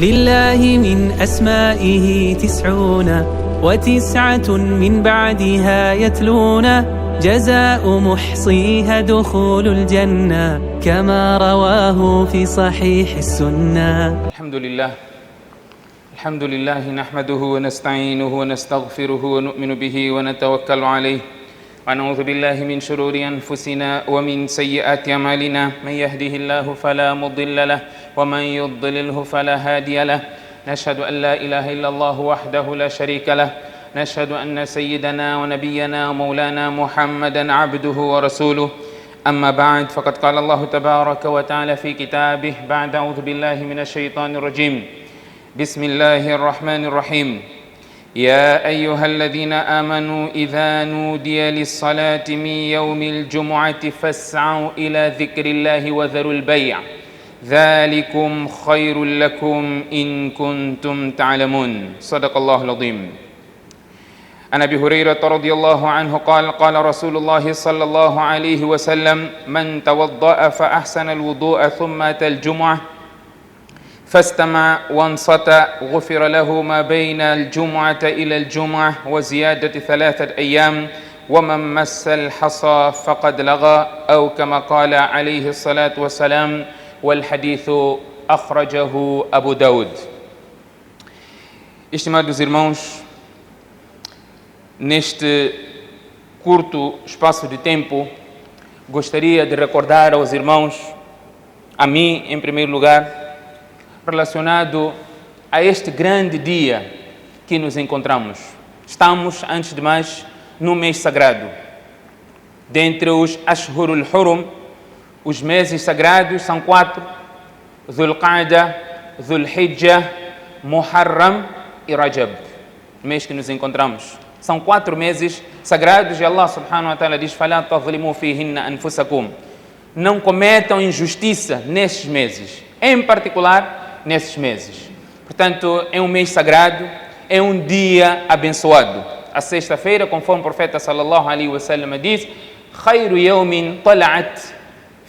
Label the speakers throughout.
Speaker 1: لله من أسمائه 99 من بعدها يتلون جزاء محصيها دخول الجنة كما رواه في صحيح السنة.
Speaker 2: الحمد لله نحمده ونستعينه ونستغفره ونؤمن به ونتوكل عليه ونعوذ بالله من شرور أنفسنا ومن سيئات أعمالنا من يهده الله فلا مضل له ومن يضلله فلا هادي له نشهد أن لا إله إلا الله وحده لا شريك له نشهد أن سيدنا ونبينا ومولانا محمدا عبده ورسوله أما بعد فقد قال الله تبارك وتعالى في كتابه بعد أعوذ بالله من الشيطان الرجيم بسم الله الرحمن الرحيم يا أيها الذين آمنوا إذا نودي للصلاة من يوم الجمعة فاسعوا إلى ذكر الله وذروا البيع ذلكم خير لكم إن كنتم تعلمون صدق الله العظيم. عن أبي هريرة رضي الله عنه قال قال رسول الله صلى الله عليه وسلم من توضأ فأحسن الوضوء ثم أتى الجمعة فاستمع وانصت غفر له ما بين الجمعة إلى الجمعة وزيادة 3 أيام ومن مس الحصى فقد لغى أو كما قال عليه الصلاة والسلام والحديث أخرجه أبو داود. Estimados irmãos, neste curto espaço de tempo, gostaria de recordar aos irmãos, a mim em primeiro lugar, relacionado a este grande dia que nos encontramos. Estamos, antes de mais, no mês sagrado. Dentre os Ashhurul Hurum, os meses sagrados são 4, Dhul Qa'dah, Dhul Hijjah, Muharram e Rajab, o mês que nos encontramos. São 4 meses sagrados e Allah subhanahu wa ta'ala diz فَلَا تَظْلِمُوا فِيهِنَّ أَنفُسَكُمْ. Não cometam injustiça nestes meses, em particular nesses meses. Portanto, é um mês sagrado, é um dia abençoado. A sexta-feira, conforme o profeta sallallahu alaihi wasallam diz, خَيْرُ يَوْمٍ طَلَعَتْ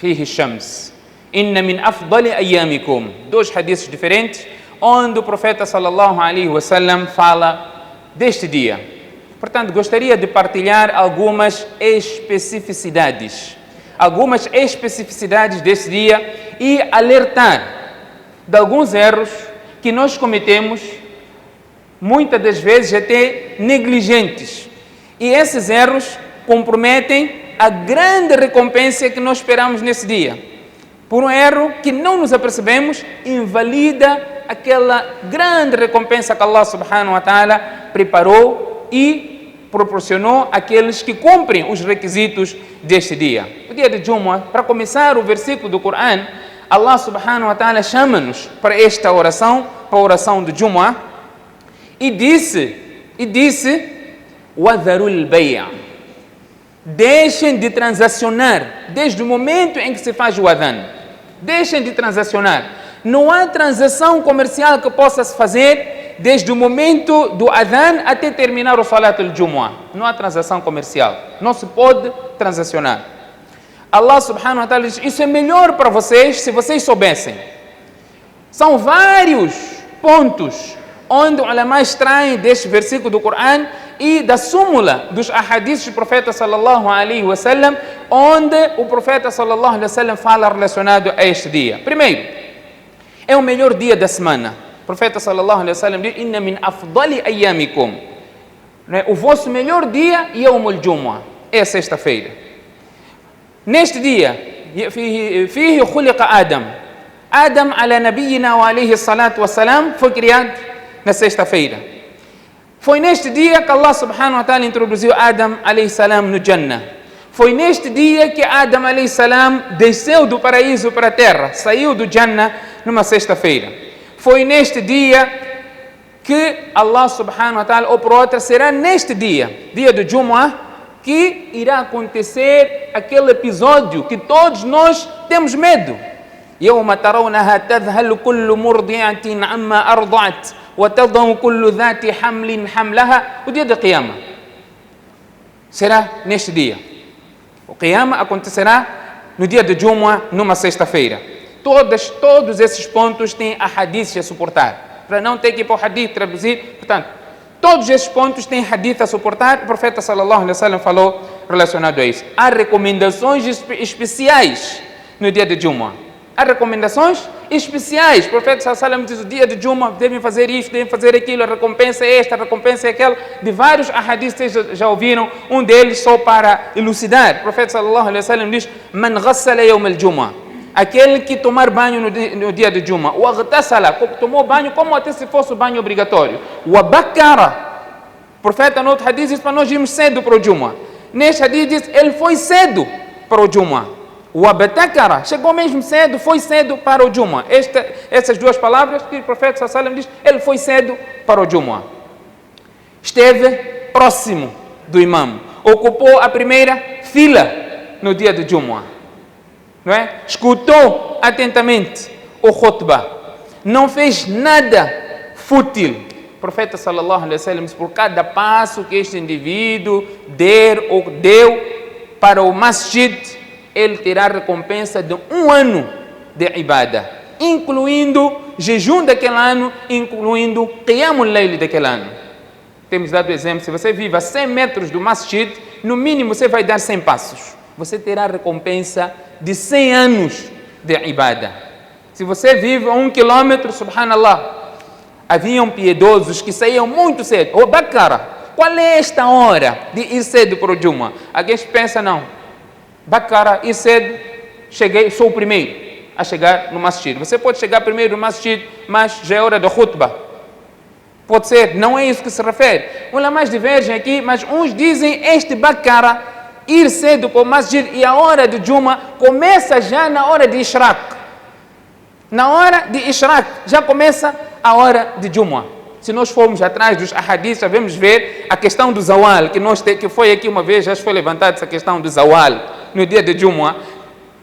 Speaker 2: فِيهِ الشَّمْسِ إِنَّ مِنْ أَفْضَلِ أَيَّامِكُمْ. 2 hadiths diferentes, onde o profeta sallallahu alaihi wasallam fala deste dia. Portanto, gostaria de partilhar algumas especificidades deste dia e alertar de alguns erros que nós cometemos, muitas das vezes até negligentes. E esses erros comprometem a grande recompensa que nós esperamos nesse dia. Por um erro que não nos apercebemos, invalida aquela grande recompensa que Allah subhanahu wa ta'ala preparou e proporcionou àqueles que cumprem os requisitos deste dia. O dia de Jumu'ah, para começar o versículo do Coran, Allah subhanahu wa ta'ala chama-nos para esta oração, para a oração de Jumu'ah, e disse, وَذَرُوا الْبَيْعَ. Deixem de transacionar, desde o momento em que se faz o adhan. Deixem de transacionar. Não há transação comercial que possa se fazer desde o momento do adhan até terminar o salat al-Jumu'ah. Não há transação comercial. Não se pode transacionar. Allah subhanahu wa ta'ala diz, isso é melhor para vocês se vocês soubessem. São vários pontos onde os ulamás extraem deste versículo do Coran e da súmula dos ahadiths do profeta sallallahu alaihi wasallam, onde o profeta sallallahu alaihi wasallam fala relacionado a este dia. Primeiro, é o melhor dia da semana. O profeta sallallahu alaihi wasallam diz, inna min afdali ayyamikum. O vosso melhor dia é Yawmul Jumu'ah, é a sexta-feira. Neste dia, fihi khuliqa Adam. Adam, ala nabiyina wa alayhi salatu wa salam, foi criado na sexta-feira. Foi neste dia que Allah subhanahu wa ta'ala introduziu Adam alayhi salam no Jannah. Foi neste dia que Adam alayhi salam desceu do paraíso para a terra, saiu do Jannah numa sexta-feira. Foi neste dia que Allah subhanahu wa ta'ala, ou por outra, será neste dia, dia do Jumu'ah, que irá acontecer aquele episódio que todos nós temos medo. يَوْمَ تَرَوْنَهَا تَذْهَلُ كُلُّ مُرْضِعَةٍ عَمَّا أَرْضَعَتْ وَتَضَعُ كُلُّ ذَاتِ حَمْلٍ حَمْلَهَا. O dia da Qiyamah será neste dia. O Qiyamah acontecerá no dia de Jumu'ah, numa sexta-feira. Todos esses pontos têm hadiths a suportar. Para não ter que ir para o hadith traduzir, portanto, todos esses pontos têm hadith a suportar. O profeta sallallahu alaihi wasallam falou relacionado a isso. Há recomendações especiais no dia de Jumu'ah. Há recomendações especiais. O profeta sallallahu alaihi wasallam diz: o dia de Jumu'ah devem fazer isto, devem fazer aquilo, a recompensa é esta, a recompensa é aquela. De vários hadiths vocês já ouviram, um deles só para elucidar. O profeta sallallahu alaihi wasallam diz: man ghassala yawm al-Jumu'ah, aquele que tomar banho no dia de Jumu'ah, o aghtasala, tomou banho como até se fosse o banho obrigatório, o abakara, o profeta no outro hadith diz para nós irmos cedo para o Jumu'ah. Neste hadith diz, ele foi cedo para o Jumu'ah. O abatakara, chegou mesmo cedo, foi cedo para o Jumu'ah. Essas duas palavras que o profeta sallallahu alaihi wasallam diz, ele foi cedo para o Jumu'ah. Esteve próximo do imam, ocupou a primeira fila no dia de Jumu'ah. Não é? Escutou atentamente o khutbah, não fez nada fútil. O profeta sallallahu alaihi wasallam, por cada passo que este indivíduo deu para o masjid, ele terá recompensa de 1 ano de ibadah, incluindo jejum daquele ano, incluindo qiyamul layl daquele ano. Temos dado exemplo: se você vive a 100 metros do masjid, no mínimo você vai dar 100 passos. Você terá recompensa de 100 anos de ibadah. Se você vive a 1 quilômetro, subhanallah, haviam piedosos que saíam muito cedo. Oh, Bakara, qual é esta hora de ir cedo para o Jumu'ah? Alguém pensa, não, Bakara, ir cedo, sou o primeiro a chegar no masjid. Você pode chegar primeiro no masjid, mas já é hora da khutbah. Pode ser, não é isso que se refere. Ulamás divergem aqui, mas uns dizem este Bakara, ir cedo para o masjid, e a hora do Jumu'ah começa já na hora de Ishraq. Na hora de Ishraq já começa a hora de Jumu'ah. Se nós formos atrás dos ahadiths, já vamos ver a questão do Zawal, que foi aqui uma vez, já foi levantada essa questão do Zawal no dia de Jumu'ah.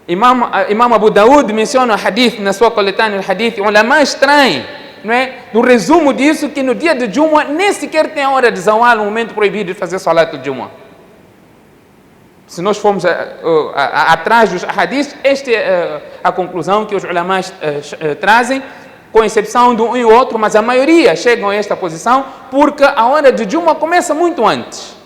Speaker 2: Imam Abu Daud menciona o hadith na sua coletânea de hadith, ulamás extraem, não é? No resumo disso, que no dia de Jumu'ah nem sequer tem a hora de Zawal, um momento proibido de fazer salat de Jumu'ah. Se nós formos atrás dos hadiths, esta é a conclusão que os ulamás trazem, com exceção de um e outro, mas a maioria chegam a esta posição, porque a hora de Jumu'ah começa muito antes.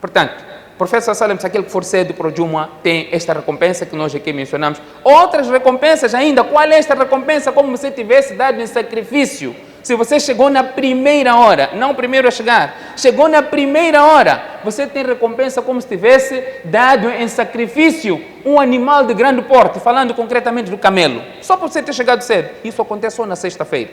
Speaker 2: Portanto, o profeta sallallahu alaihi wasallam, se aquele que for cedo para o Jumu'ah, tem esta recompensa que nós aqui mencionamos. Outras recompensas ainda. Qual é esta recompensa? Como se tivesse dado em sacrifício. Se você chegou na primeira hora, não o primeiro a chegar, chegou na primeira hora, você tem recompensa como se tivesse dado em sacrifício um animal de grande porte, falando concretamente do camelo, só por você ter chegado cedo. Isso acontece só na sexta-feira.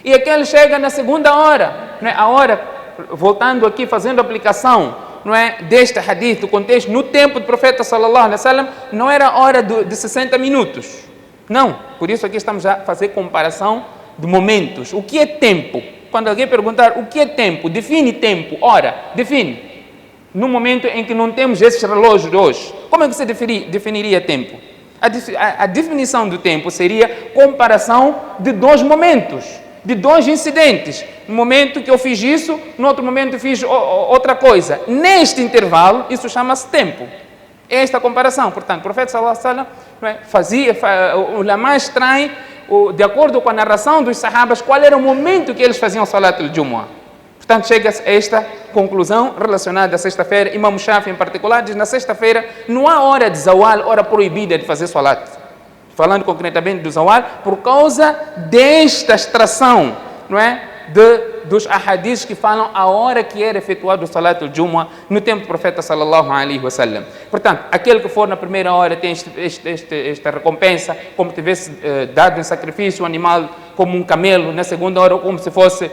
Speaker 2: E aquele chega na segunda hora, não é? A hora, voltando aqui, fazendo aplicação, não é, deste hadith, do contexto, no tempo do profeta sallallahu alaihi wasallam, não era hora de 60 minutos. Não, por isso aqui estamos a fazer comparação de momentos. O que é tempo? Quando alguém perguntar o que é tempo, define tempo, hora, define. No momento em que não temos esses relógios de hoje, como é que você definiria tempo? A definição do tempo seria comparação de 2 momentos, de 2 incidentes. No momento que eu fiz isso, no outro momento eu fiz outra coisa. Neste intervalo, isso chama-se tempo. Esta comparação. Portanto, o profeta sallallahu alaihi wasallam fazia, o ulamás extraem, de acordo com a narração dos sahabas, qual era o momento que eles faziam salat al-Jumu'ah. Portanto, chega-se a esta conclusão relacionada à sexta-feira. Imam Shafi, em particular, diz: na sexta-feira não há hora de zawal, hora proibida de fazer salat. Falando concretamente do zawal, por causa desta extração, não é? Dos ahadiths que falam a hora que era efetuado o salat al-Jumu'ah no tempo do profeta sallallahu alaihi wasallam. Portanto, aquele que for na primeira hora tem esta recompensa, como tivesse dado em sacrifício um animal como um camelo, na segunda hora como se fosse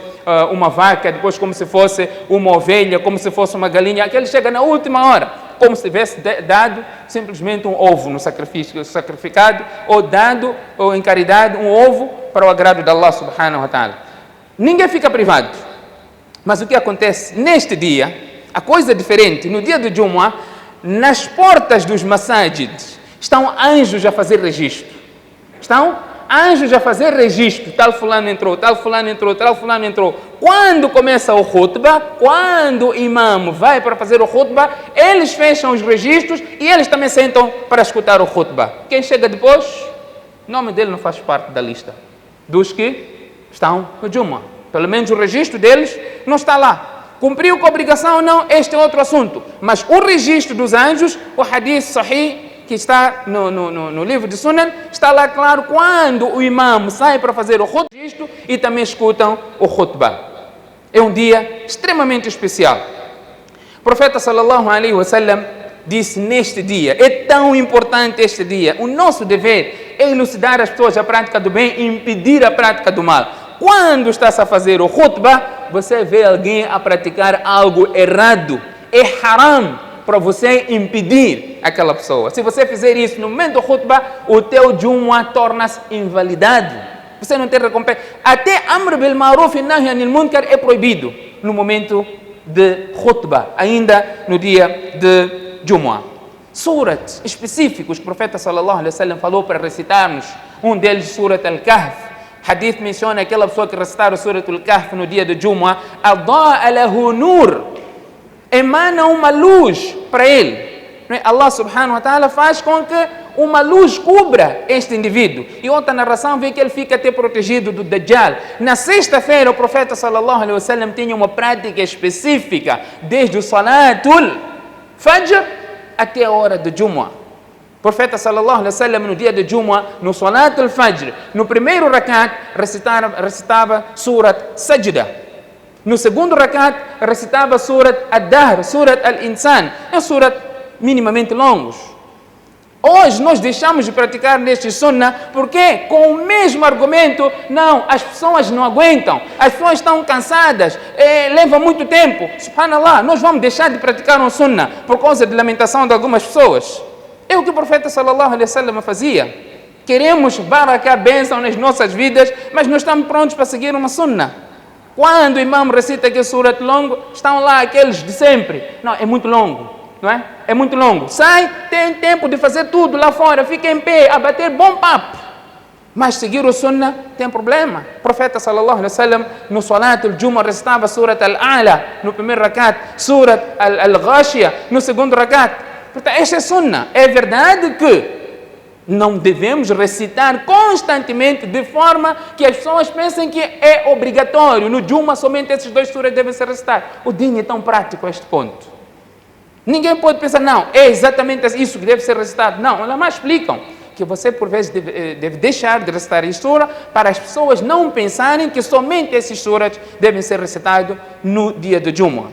Speaker 2: uma vaca, depois como se fosse uma ovelha, como se fosse uma galinha. Aquele chega na última hora, como se tivesse dado simplesmente um ovo no sacrifício, sacrificado, ou dado ou em caridade um ovo para o agrado de Allah subhanahu wa ta'ala. Ninguém fica privado. Mas o que acontece neste dia, a coisa é diferente. No dia do Jumu'ah, nas portas dos masajids, estão anjos a fazer registro. Estão anjos a fazer registro. Tal fulano entrou, tal fulano entrou, tal fulano entrou. Quando começa o khutbah, quando o imam vai para fazer o khutbah, eles fecham os registros e eles também sentam para escutar o khutbah. Quem chega depois? O nome dele não faz parte da lista dos que estão no Jumu'ah. Pelo menos o registro deles não está lá. Cumpriu com a obrigação ou não, este é outro assunto. Mas o registro dos anjos, o hadith sahih, que está no livro de Sunan, está lá claro quando o imam sai para fazer o registro e também escutam o khutbah. É um dia extremamente especial. O profeta sallallahu alaihi wasallam disse neste dia, é tão importante este dia, o nosso dever é elucidar as pessoas a prática do bem e impedir a prática do mal. Quando está-se a fazer o khutbah, você vê alguém a praticar algo errado, é haram para você impedir aquela pessoa. Se você fizer isso no momento do khutbah, o teu Jumu'ah torna-se invalidado. Você não tem recompensa. Até Amr bil Ma'ruf e Nahy anil Munkar é proibido no momento de khutbah, ainda no dia de Jumu'ah. Surat específicos que o profeta sallallahu alaihi wasallam falou para recitarmos, um deles Surat Al-Kahf. Hadith menciona aquela pessoa que recitar o Surat Al-Kahf no dia de Jumu'ah, adaa lahu nur, emana uma luz para ele. Allah subhanahu wa ta'ala faz com que uma luz cubra este indivíduo. E outra narração vê que ele fica até protegido do Dajjal. Na sexta-feira, o profeta sallallahu alaihi wasallam tinha uma prática específica, desde o Salatul Fajr até a hora do Jumu'ah. O profeta sallallahu alaihi wasallam no dia de Jumu'ah, no Salatul Fajr, no primeiro rakat, recitava Surat Sajda. No segundo rakat, recitava Surat Ad-Dahr, Surat Al-Insan. É surat minimamente longos. Hoje nós deixamos de praticar neste sunnah porque com o mesmo argumento, não, as pessoas não aguentam, as pessoas estão cansadas, leva muito tempo. Subhanallah, nós vamos deixar de praticar um sunnah por causa da lamentação de algumas pessoas. É o que o profeta sallallahu alaihi wasallam fazia. Queremos baraká, bênção nas nossas vidas, mas não estamos prontos para seguir uma sunnah. Quando o imam recita aquele surat longo, estão lá aqueles de sempre. Não, é muito longo. Não é? É muito longo. Sai, tem tempo de fazer tudo lá fora, fica em pé, a bater bom papo. Mas seguir o sunnah tem problema. O profeta sallallahu alaihi wasallam no Salatul Jumu'ah recitava Surat Al-A'la no primeiro rakat, Surat Al-Ghashiyah no segundo rakat. Portanto, esta é sunnah. É verdade que não devemos recitar constantemente de forma que as pessoas pensem que é obrigatório. No Jumu'ah somente esses dois suras devem ser recitados. O din é tão prático a este ponto. Ninguém pode pensar, não, é exatamente isso que deve ser recitado. Não, elas mais explicam que você por vezes deve deixar de recitar a sura para as pessoas não pensarem que somente esses suras devem ser recitados no dia de Jumu'ah.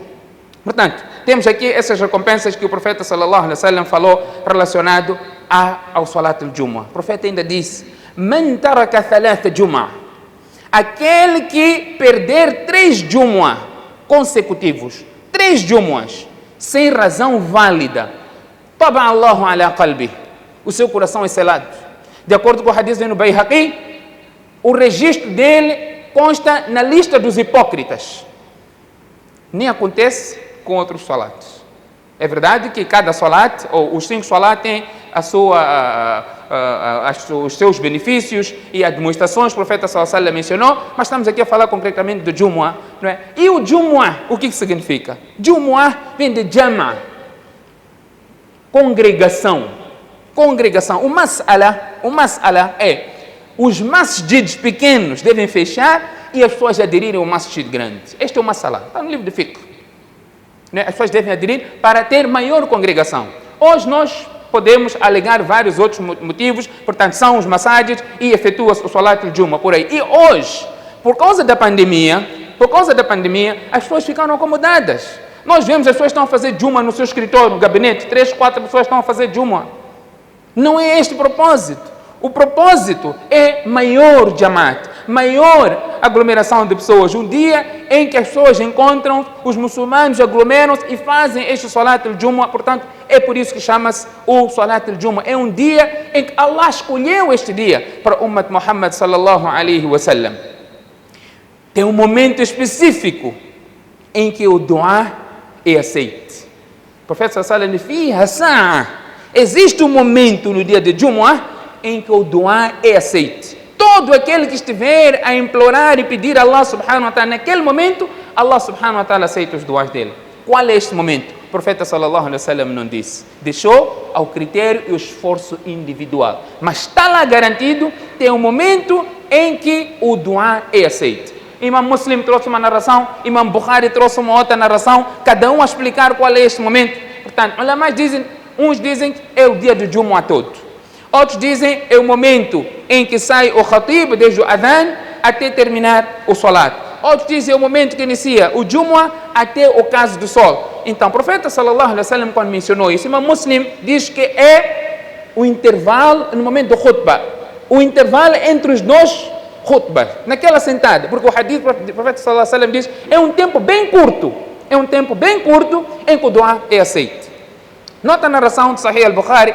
Speaker 2: Portanto, temos aqui essas recompensas que o profeta sallallahu alaihi wasallam falou relacionado ao Salatul Jumu'ah. O profeta ainda disse, Man taraka thalatha Jumu'ah, aquele que perder 3 Jumu'ah consecutivos, 3 Jumu'ahs, sem razão válida, Taba Allahu ala qalbi, o seu coração é selado. De acordo com o hadith no Bayhaqi, o registro dele consta na lista dos hipócritas. Nem acontece com outros salatos. É verdade que cada salat, ou os 5 salat, têm os seus benefícios e as demonstrações que o profeta sallallahu alaihi wasallam mencionou, mas estamos aqui a falar concretamente do Jumu'ah, não é? E o Jumu'ah, o que significa? Jumu'ah vem de Jama', congregação. O mas'ala é, os masjids pequenos devem fechar e as pessoas aderirem ao masjid grande. Este é o mas'ala, está no livro de fiqh. As pessoas devem aderir para ter maior congregação. Hoje nós podemos alegar vários outros motivos, portanto são os massagens e efetua-se o Salatul Jumu'ah por aí. E hoje, por causa da pandemia, as pessoas ficaram acomodadas. Nós vemos as pessoas estão a fazer Jumu'ah no seu escritório, no gabinete, 3, 4 pessoas estão a fazer Jumu'ah. Não é este o propósito. O propósito é maior jamaat, maior aglomeração de pessoas. Um dia em que as pessoas encontram, os muçulmanos aglomeram-se e fazem este Salatul Jumu'ah. Portanto, é por isso que chama-se o Salatul Jumu'ah. É um dia em que Allah escolheu este dia para o Ummat Muhammad sallallahu alaihi wasallam. Tem um momento específico em que o dua é aceito. O profeta sallallahu alaihi wasallam existe um momento no dia de Jumu'ah em que o dua é aceito. Todo aquele que estiver a implorar e pedir a Allah subhanahu wa ta'ala naquele momento, Allah subhanahu wa ta'ala aceita os duas dele. Qual é este momento? O profeta sallallahu alaihi wasallam não disse. Deixou ao critério e ao esforço individual. Mas está lá garantido, tem um momento em que o duá é aceito. Imam Muslim trouxe uma narração, Imam Bukhari trouxe uma outra narração, cada um a explicar qual é este momento. Portanto, uns dizem que é o dia do Jumu'ah todo. Outros dizem que é o momento em que sai o khatib, desde o adhan até terminar o salat. Outros dizem o momento que inicia o Jumu'ah até o caso do sol. Então, o profeta sallallahu alaihi wasallam, quando mencionou isso, Imam Muslim diz que é o intervalo no momento do khutbah. O intervalo entre os dois khutbah, naquela sentada. Porque o hadith do profeta sallallahu alaihi wasallam diz é um tempo bem curto. É um tempo bem curto em que o dua é aceito. Nota a narração de Sahih al-Bukhari,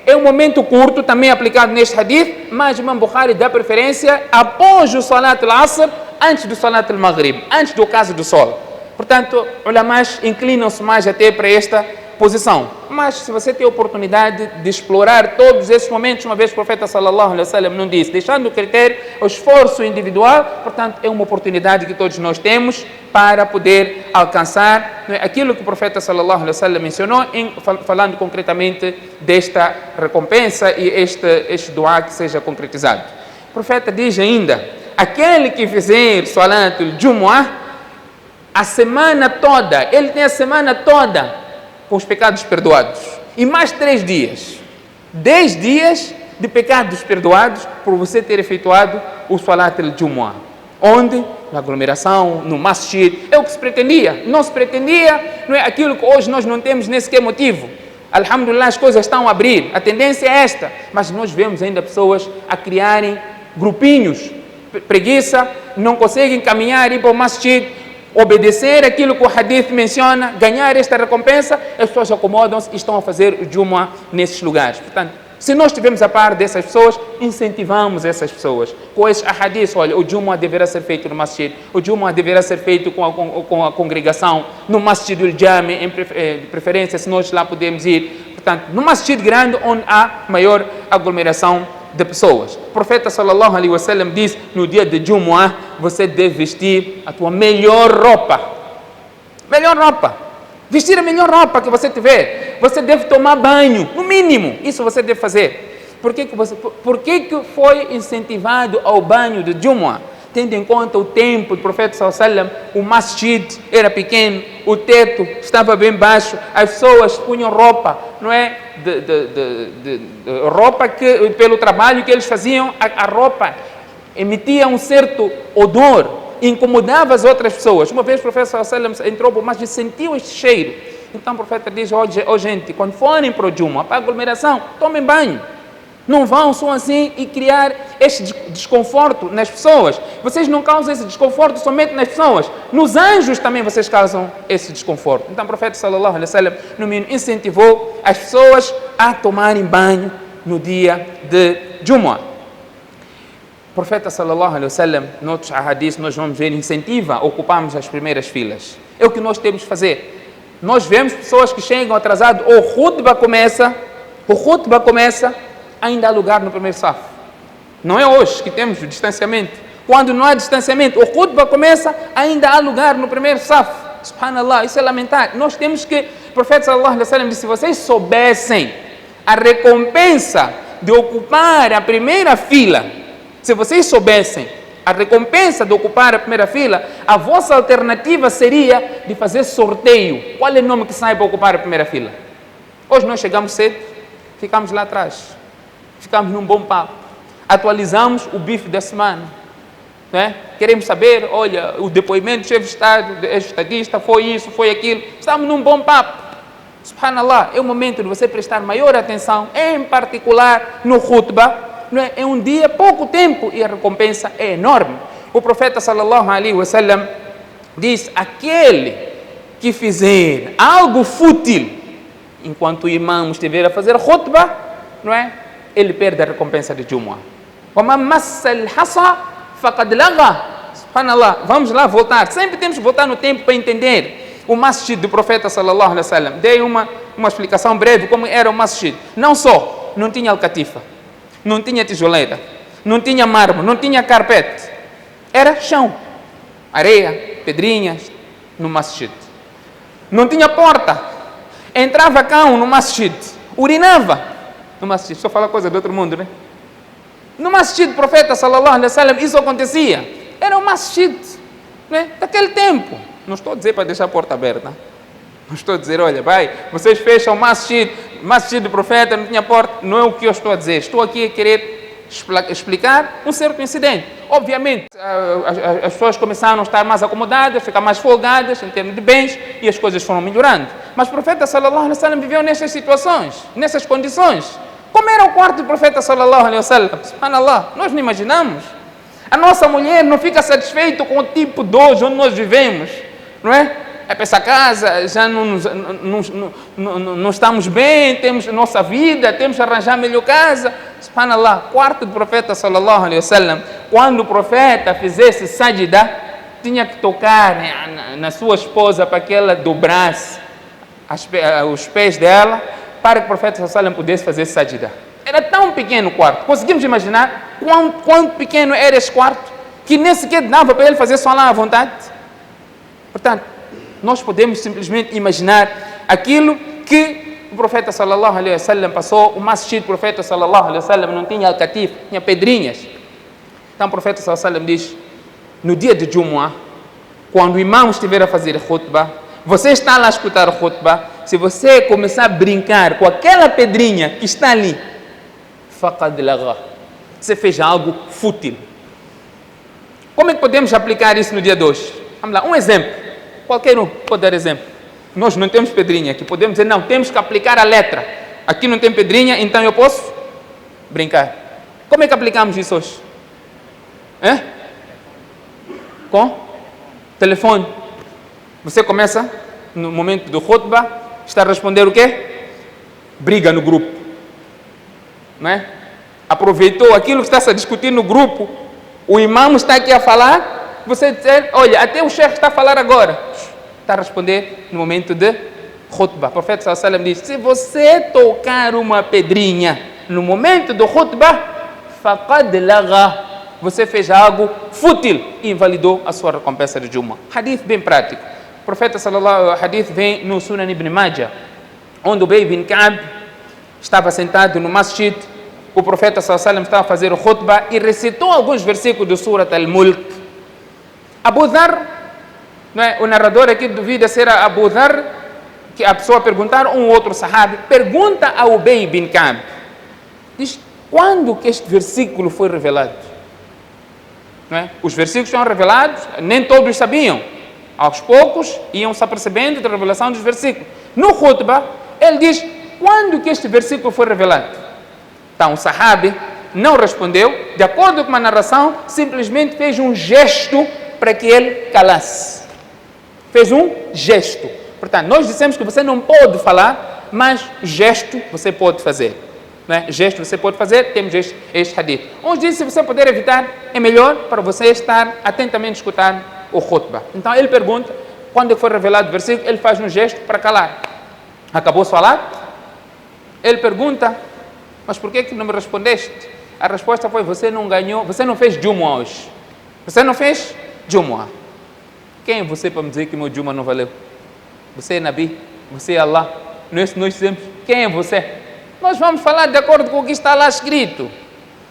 Speaker 2: é um momento curto, também aplicado neste hadith, mas o Imam Bukhari dá preferência após o Salat al-Asr, antes do Salat al-Maghrib, antes do caso do sol. Portanto, ulamás inclinam-se mais até para esta posição. Mas se você tem a oportunidade de explorar todos esses momentos, uma vez o profeta sallallahu alaihi wasallam não disse, deixando o critério, o esforço individual, portanto, é uma oportunidade que todos nós temos para poder alcançar aquilo que o profeta sallallahu alaihi wasallam mencionou, falando concretamente desta recompensa e este dua que seja concretizado. O profeta diz ainda, aquele que fizer Salat al-Jumu'ah, a semana toda, ele tem a semana toda com os pecados perdoados. E mais 3 dias. 10 dias de pecados perdoados por você ter efetuado o Salat al-Jumu'ah. Onde? Na aglomeração, no masjid. É o que se pretendia. Não se pretendia, não é aquilo que hoje nós não temos nem sequer motivo. Alhamdulillah, as coisas estão a abrir. A tendência é esta. Mas nós vemos ainda pessoas a criarem grupinhos. Preguiça, não conseguem caminhar e ir para o masjid, obedecer aquilo que o hadith menciona, ganhar esta recompensa, as pessoas acomodam-se e estão a fazer o Jumu'ah nesses lugares. Portanto, se nós estivermos a par dessas pessoas, incentivamos essas pessoas. Com esses hadiths, olha, o Jumu'ah deverá ser feito no masjid, o Jumu'ah deverá ser feito com a congregação, no masjid al-Jami, de preferência, se nós lá podemos ir. Portanto, no masjid grande, onde há maior aglomeração de pessoas. O profeta sallallahu alaihi wasallam diz, no dia de Jumu'ah, você deve vestir a tua melhor roupa. Melhor roupa. Vestir a melhor roupa que você tiver. Você deve tomar banho, no mínimo. Isso você deve fazer. Por que foi incentivado ao banho de Jumu'ah? Tendo em conta o tempo do profeta sallallahu alaihi wasallam, o masjid era pequeno, o teto estava bem baixo, as pessoas punham roupa, não é? Roupa que, pelo trabalho que eles faziam, a roupa emitia um certo odor, incomodava as outras pessoas. Uma vez o profeta sallallahu alaihi wasallam entrou para o masjid e sentiu este cheiro. Então o profeta diz, gente, quando forem para o Jumu'ah, para a aglomeração, tomem banho. Não vão só assim e criar este desconforto nas pessoas. Vocês não causam esse desconforto somente nas pessoas. Nos anjos também vocês causam esse desconforto. Então o profeta sallallahu alaihi wasallam, no mínimo, incentivou as pessoas a tomarem banho no dia de Jumu'ah. O profeta sallallahu alaihi wasallam, noutros hadiths, nós vamos ver, incentiva a ocuparmos as primeiras filas. É o que nós temos que fazer. Nós vemos pessoas que chegam atrasadas, o khutbah começa, ainda há lugar no primeiro saf. Não é hoje que temos o distanciamento. Quando não há distanciamento, o khutbah começa, ainda há lugar no primeiro saf. Subhanallah, isso é lamentável. Nós temos que, o profeta sallallahu alaihi wasallam disse, se vocês soubessem a recompensa de ocupar a primeira fila, se vocês soubessem a recompensa de ocupar a primeira fila, a vossa alternativa seria de fazer sorteio. Qual é o nome que sai para ocupar a primeira fila? Hoje nós chegamos cedo, ficamos lá atrás. Ficamos num bom papo, atualizamos o bife da semana, não é? Queremos saber, olha, o depoimento do chefe de Estado, estadista, foi isso, foi aquilo, estamos num bom papo. Subhanallah, é o momento de você prestar maior atenção, em particular no khutbah, não é? É um dia, pouco tempo, e a recompensa é enorme. O profeta sallallahu alaihi wasallam diz, aquele que fizer algo fútil, enquanto o imã estiver a fazer khutbah, não é? Ele perde a recompensa de Jumu'ah. Subhanallah, vamos lá voltar. Sempre temos que voltar no tempo para entender o masjid do profeta sallallahu alaihi wasallam. Dei uma explicação breve como era o masjid. Não só, não tinha alcatifa, não tinha tijoleira, não tinha mármore, não tinha carpete. Era chão, areia, pedrinhas no masjid. não tinha porta. Entrava cão no masjid, urinava no masjid. Só fala coisa do outro mundo, né? No masjid do profeta sallallahu alaihi wasallam isso acontecia. Era um masjid, né? Daquele tempo. Não estou a dizer para deixar a porta aberta. Não estou a dizer, olha, vai, vocês fecham o masjid do profeta, não tinha porta. Não é o que eu estou a dizer. Estou aqui a querer explicar um certo incidente. Obviamente, as pessoas começaram a estar mais acomodadas, ficar mais folgadas em termos de bens e as coisas foram melhorando. Mas o profeta sallallahu alaihi wasallam viveu nessas situações, nessas condições. Como era o quarto do profeta sallallahu alaihi wasallam? Subhanallah, nós não imaginamos. A nossa mulher não fica satisfeita com o tipo de hoje onde nós vivemos, não é? É para essa casa, já não estamos bem, temos nossa vida, temos que arranjar melhor casa. Subhanallah, quarto do profeta sallallahu alaihi wasallam, quando o profeta fizesse sajda, tinha que tocar na sua esposa para que ela dobrasse os pés dela, para que o profeta sallallahu alaihi wasallam pudesse fazer sajda. Era tão pequeno o quarto, conseguimos imaginar quanto pequeno era esse quarto, que nem sequer dava para ele fazer salat à vontade. Portanto, nós podemos simplesmente imaginar aquilo que o profeta sallallahu alaihi wasallam passou. O masjid do profeta sallallahu alaihi wasallam não tinha alcatif, tinha pedrinhas. Então o profeta sallallahu alaihi wasallam diz, no dia de Jumu'ah, quando o imam estiver a fazer khutbah, você está lá a escutar o khutbah, se você começar a brincar com aquela pedrinha que está ali, faqad lagha, você fez algo fútil. Como é que podemos aplicar isso no dia de hoje? Vamos lá, um exemplo. Qualquer um pode dar exemplo. Nós não temos pedrinha aqui. Podemos dizer, não, temos que aplicar a letra. Aqui não tem pedrinha, então eu posso brincar. Como é que aplicamos isso hoje? Com telefone. Você começa, no momento do khutbah, está a responder o quê? Briga no grupo. Não é? Aproveitou aquilo que está a discutir no grupo. O imam está aqui a falar. Você dizer, olha, até o chefe está a falar agora. Está a responder no momento de khutbah. O profeta sallallahu alaihi wasallam diz, se você tocar uma pedrinha no momento do khutbah, faqad lagha, você fez algo fútil e invalidou a sua recompensa de Jumu'ah. Hadith bem prático. O profeta sallallahu alaihi wasallam, hadith vem no Sunan Ibn Majah, onde Ubay bin Ka'b estava sentado no masjid. O profeta sallallahu alaihi wasallam estava a fazer o khutbah e recitou alguns versículos do Surat Al-Mulk. Abu Dhar, não é? O narrador aqui duvida se era Abu Dhar, que a pessoa perguntar, um outro sahabi, pergunta a Ubay bin Ka'b, diz, quando que este versículo foi revelado? Não é? Os versículos são revelados, nem todos sabiam, aos poucos iam se apercebendo da revelação dos versículos. No khutbah, ele diz, quando que este versículo foi revelado? Então o sahabi não respondeu, de acordo com uma narração, simplesmente fez um gesto para que ele calasse. Fez um gesto. Portanto, nós dissemos que você não pode falar, mas gesto você pode fazer. Não é? Gesto você pode fazer, temos este hadith. Uns dizem, se você puder evitar, é melhor para você estar atentamente escutando o khutbah. Então ele pergunta, quando foi revelado o versículo, ele faz um gesto para calar. Acabou o salat? Ele pergunta, mas por que não me respondeste? A resposta foi, você não ganhou, você não fez Jumu'ah hoje. Você não fez Jumu'ah. Quem é você para me dizer que meu Jumu'ah não valeu? Você é Nabi, você é Allah. Nós dizemos, quem é você? Nós vamos falar de acordo com o que está lá escrito.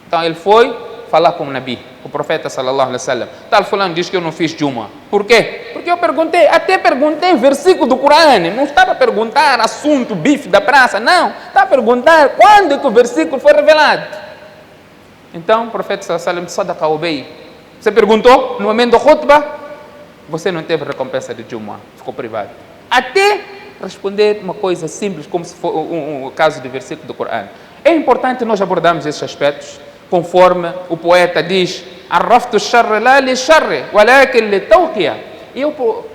Speaker 2: Então ele foi falar com o Nabi, o profeta sallallahu alaihi wasallam. Tal fulano diz que eu não fiz Jumu'ah. Por quê? Porque eu perguntei, até perguntei versículo do Corão. Não estava a perguntar assunto, bife da praça, não. Estava a perguntar quando é que o versículo foi revelado. Então o profeta sallallahu alaihi wasallam, sadaqa Ubay. Você perguntou no momento do khutbah, você não teve recompensa de Jumu'ah, ficou privado. Até responder uma coisa simples, como se fosse o caso do versículo do Corão. É importante nós abordarmos esses aspectos, conforme o poeta diz, arraftu sharra la li sharri, walakin li tawqiya. Eu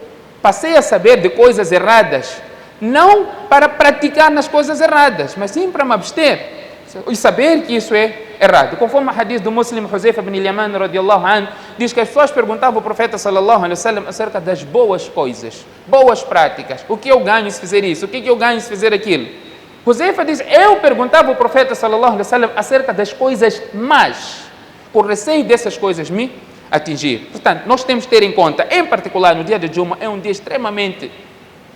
Speaker 2: passei a saber de coisas erradas, não para praticar nas coisas erradas, mas sim para me abster e saber que isso é errado. Conforme o hadith do Muslim Huzaifa bin Yaman radiyallahu anhu, diz que as pessoas perguntavam ao profeta sallallahu alaihi wasallam acerca das boas coisas, boas práticas. O que eu ganho se fizer isso? O que eu ganho se fizer aquilo? Huzaifa diz, eu perguntava ao profeta sallallahu alaihi wasallam acerca das coisas más, por receio dessas coisas me atingir. Portanto, nós temos que ter em conta, em particular no dia de Jumu'ah, é um dia extremamente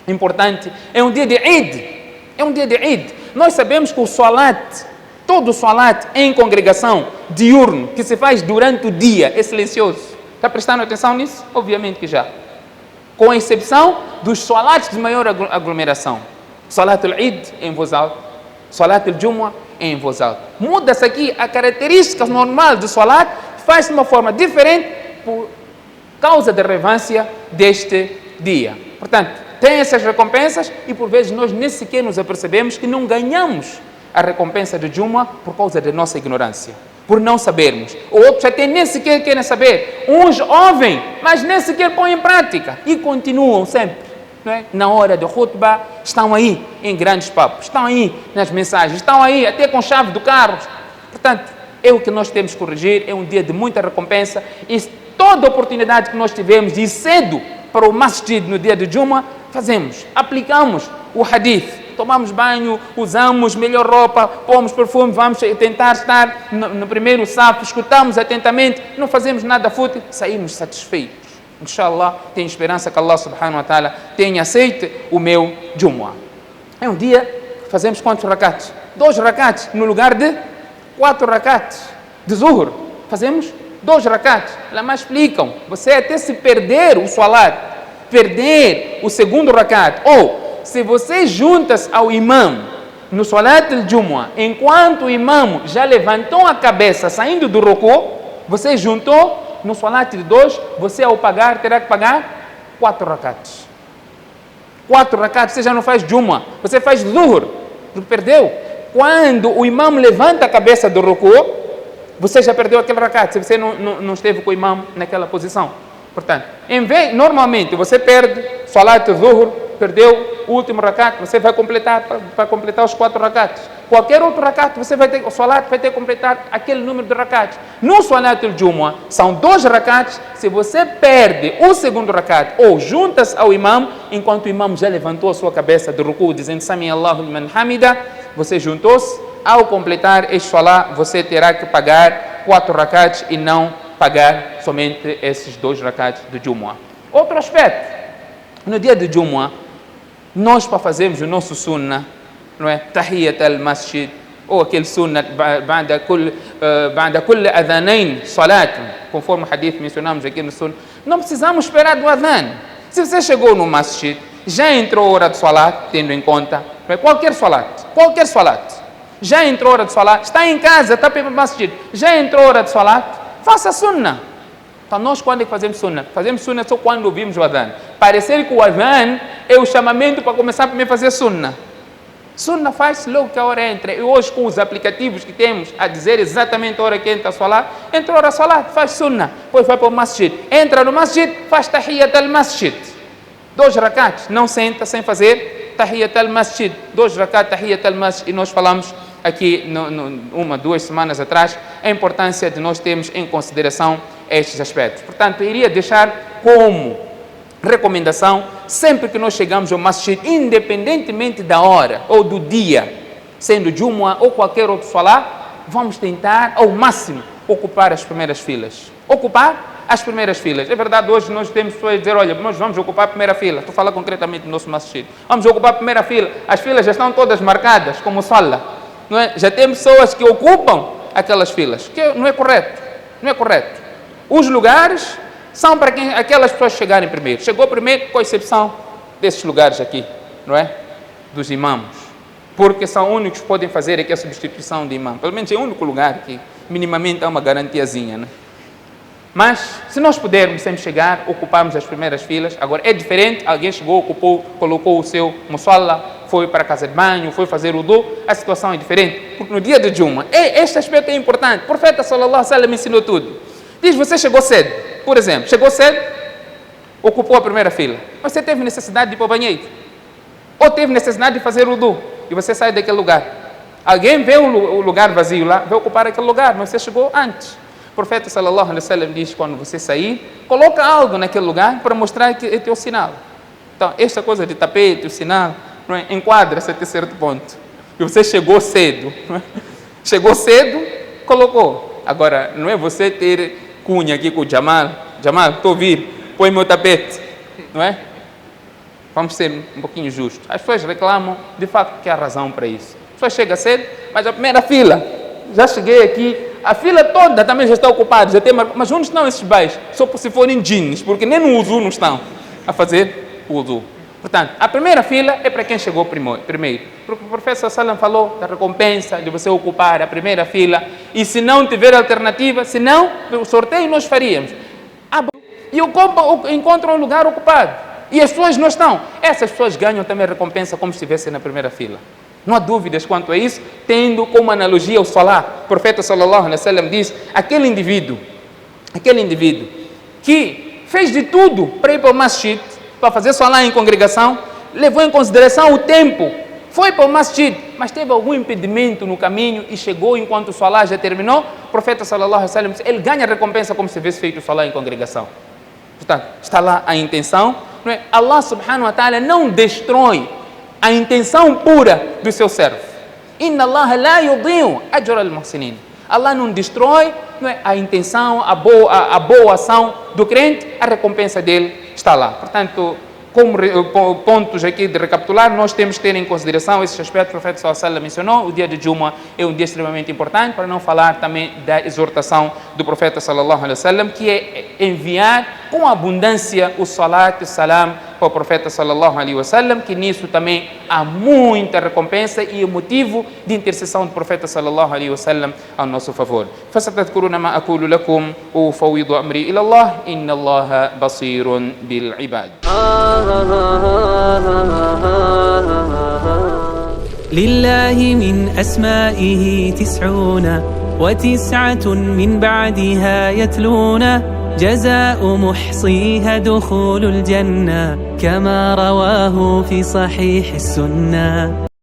Speaker 2: importante, é um dia de Eid. É um dia de Eid. Nós sabemos que o Salat, todo o Salat em congregação diurno, que se faz durante o dia, é silencioso. Está prestando atenção nisso? Obviamente que já. Com exceção dos Salats de maior aglomeração. Salat al-Eid em voz alta, Salat al-Jumu'ah em voz alta. Muda-se aqui a característica normal do Salat, faz de uma forma diferente por causa da relevância deste dia. Portanto, tem essas recompensas e por vezes nós nem sequer nos apercebemos que não ganhamos a recompensa de Jumu'ah por causa da nossa ignorância, por não sabermos. Outros até nem sequer querem saber. Uns ouvem, mas nem sequer põem em prática e continuam sempre. Não é? Na hora do khutbah, estão aí em grandes papos, estão aí nas mensagens, estão aí até com chave do carro. Portanto, é o que nós temos que corrigir, é um dia de muita recompensa e toda oportunidade que nós tivemos de ir cedo para o masjid no dia de Jumu'ah, fazemos, aplicamos o hadith, tomamos banho, usamos melhor roupa, pomos perfume, vamos tentar estar no primeiro safo, escutamos atentamente, não fazemos nada fútil, saímos satisfeitos. Inshallah, tenho esperança que Allah subhanahu wa ta'ala tenha aceito o meu Jumu'ah. É um dia que fazemos quantos rakats? 2 rakats no lugar de 4 rakats de Zuhur. Fazemos 2 rakats. Lá explicam, você até se perder o salat, perder o segundo rakat, ou se você junta-se ao imam no salat al-Jumu'ah, enquanto o imam já levantou a cabeça saindo do ruku, você juntou no salat de 2, você ao pagar terá que pagar 4 rakats. 4 rakats, você já não faz Jumu'ah, você faz Zuhur, porque perdeu. Quando o imam levanta a cabeça do ruku, você já perdeu aquele rakat, se você não esteve com o imam naquela posição. Portanto, normalmente você perde salat Zuhur, perdeu o último rakat, você vai completar para completar os 4 rakats. Qualquer outro rakat, você vai ter, o salat vai ter que completar aquele número de rakats. No salat al-Jumu'ah, são 2 rakats, se você perde o segundo rakat ou junta-se ao imam, enquanto o imam já levantou a sua cabeça do ruku, dizendo Sami Allahu liman hamida, você juntou-se, ao completar este salat, você terá que pagar 4 rakats e não pagar somente esses 2 rakats de Jumu'ah. Outro aspecto, no dia de Jumu'ah, nós para fazermos o nosso sunnah, não é? Tahiyyat al-Masjid, ou aquele sunnah ba'da kull adhanain salat, conforme o hadith mencionamos aqui no sunnah, não precisamos esperar do adhan. Se você chegou no masjid, já entrou a hora de salat, tendo em conta, qualquer salat, já entrou a hora de salat, está em casa, está para o masjid, já entrou a hora de salat, faça sunnah. Então nós quando é que fazemos sunnah? Fazemos sunnah só quando ouvimos o adhan. Parecer que o adhan é o chamamento para começar a fazer sunnah. Sunnah faz logo que a hora entra. E hoje com os aplicativos que temos a dizer exatamente a hora que entra a salat, entra a hora a salat, faz sunnah, depois vai para o masjid. Entra no masjid, faz tahiyyat al-masjid. 2 rakats, não senta sem fazer tahiyyat al-masjid. 2 rakats, tahiyyat al-masjid. E nós falamos aqui, 2 semanas atrás, a importância de nós termos em consideração estes aspectos. Portanto, eu iria deixar como recomendação, sempre que nós chegamos ao masjid, independentemente da hora ou do dia, sendo Jumu'ah ou qualquer outro salat, vamos tentar ao máximo ocupar as primeiras filas. Ocupar as primeiras filas. É verdade, hoje nós temos pessoas a dizer, olha, nós vamos ocupar a primeira fila. Estou a falar concretamente do nosso masjid. Vamos ocupar a primeira fila. As filas já estão todas marcadas como sala. Não é? Já tem pessoas que ocupam aquelas filas, que não é correto. Não é correto. Os lugares são para quem aquelas pessoas chegarem primeiro. Chegou primeiro, com exceção desses lugares aqui, não é? Dos imãs. Porque são únicos que podem fazer aqui a substituição de imã. Pelo menos é o único lugar que minimamente há uma garantiazinha, né? Mas, se nós pudermos sempre chegar, ocuparmos as primeiras filas. Agora, é diferente, alguém chegou, ocupou, colocou o seu musalla, foi para a casa de banho, foi fazer o wudu, a situação é diferente. Porque no dia de Jumu'ah, este aspecto é importante. O profeta sallallahu alaihi wasallam ensinou tudo. Diz, você chegou cedo, por exemplo, chegou cedo, ocupou a primeira fila. Você teve necessidade de ir para o banheiro. Ou teve necessidade de fazer o wudu, e você sai daquele lugar. Alguém vê o lugar vazio lá, vai ocupar aquele lugar, mas você chegou antes. O profeta sallallahu alaihi wasallam diz, quando você sair, coloca algo naquele lugar para mostrar que é teu sinal. Então, esta coisa de tapete, o sinal, não é? Enquadra-se até certo ponto. E você chegou cedo. Não é? Chegou cedo, colocou. Agora, não é você ter cunha aqui com o Jamal. Jamal, estou a vir, põe meu tapete. Não é? Vamos ser um pouquinho justos. As pessoas reclamam, de facto, que há razão para isso. A pessoa chega cedo, mas a primeira fila, já cheguei aqui, a fila toda também já está ocupada, já tem, mas onde estão esses bairros? Só se forem jeans, porque nem no uso não estão a fazer o uso. Portanto, a primeira fila é para quem chegou primeiro. Porque o professor Salam falou da recompensa de você ocupar a primeira fila, e se não tiver alternativa, se não, o sorteio nós faríamos. E encontram um lugar ocupado. E as pessoas não estão. Essas pessoas ganham também a recompensa como se estivessem na primeira fila. Não há dúvidas quanto a isso, tendo como analogia o Salah. O profeta sallallahu alaihi wasallam diz, aquele indivíduo que fez de tudo para ir para o masjid, para fazer Salah em congregação, levou em consideração o tempo, foi para o masjid, mas teve algum impedimento no caminho e chegou enquanto o Salah já terminou, o profeta sallallahu alaihi wasallam diz, ele ganha a recompensa como se tivesse feito o Salah em congregação. Portanto, está lá a intenção, não é? Allah subhanahu wa ta'ala não destrói a intenção pura do seu servo. Inna Allah la yudi'u ajra al-muhsinin. Allah não destrói, não é, a intenção, a boa ação do crente, a recompensa dele está lá. Portanto, como pontos aqui de recapitular, nós temos que ter em consideração esses aspectos que o profeta sallallahu alaihi wasallam mencionou. O dia de Juma é um dia extremamente importante, para não falar também da exortação do profeta sallallahu alaihi wasallam, que é enviar com abundância o salat e o salam para o profeta sallallahu alaihi wasallam, que nisso também há muita recompensa e é motivo de intercessão do profeta sallallahu alaihi wasallam ao nosso favor. فستذكرون ما أقول لكم وأفوض أمري إلى الله إن الله بصير بالعباد.
Speaker 1: لله من أسمائه 99 من بعدها يتلون جزاء محصيها دخول الجنة كما رواه في صحيح السنة.